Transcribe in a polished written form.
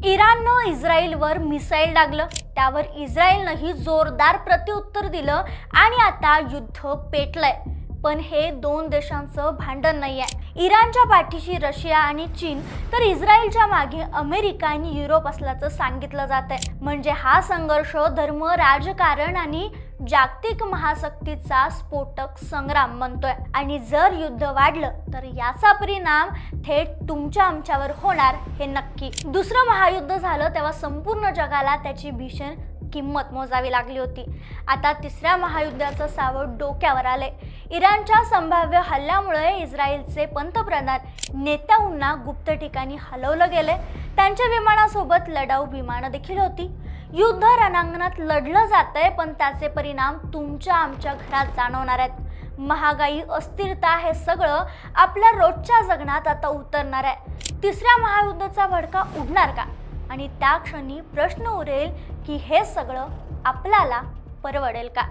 इराणनं इस्रायलवर मिसाईल डागलं, त्यावर इस्रायलनंही जोरदार प्रत्युत्तर दिलं आणि आता युद्ध पेटलंय। पण हे दोन देशांचं भांडण नाहीये। इराणच्या पाठीशी रशिया आणि चीन, तर इस्रायलच्या मागे अमेरिका आणि युरोप असल्याचं सांगितलं जातंय। म्हणजे हा संघर्ष धर्म, राजकारण आणि जागतिक महाशक्तीचा स्फोटक संग्राम बनतोय। आणि जर युद्ध वाढलं तर याचा परिणाम थेट तुमच्या आमच्यावर होणार हे नक्की। दुसरं महायुद्ध झालं तेव्हा संपूर्ण जगाला त्याची भीषण किंमत मोजावी लागली होती। आता तिसऱ्या महायुद्धाचं सावट डोक्यावर आले। इराणच्या संभाव्य हल्ल्यामुळे इस्रायलचे पंतप्रधान नेतान्याहूंना गुप्त ठिकाणी हलवलं गेले। त्यांच्या विमानासोबत लढाऊ विमानं देखील होती। युद्ध रणांगणात लढलं जातंय, पण त्याचे परिणाम तुमच्या आमच्या घरात जाणवणार आहेत। महागाई, अस्थिरता हे सगळं आपल्या रोजच्या जगण्यात आता उतरणार आहे। तिसऱ्या महायुद्धाचा भडका उडणार का? आणि त्या क्षणी प्रश्न उरेल की हे सगळं आपल्याला परवडेल का?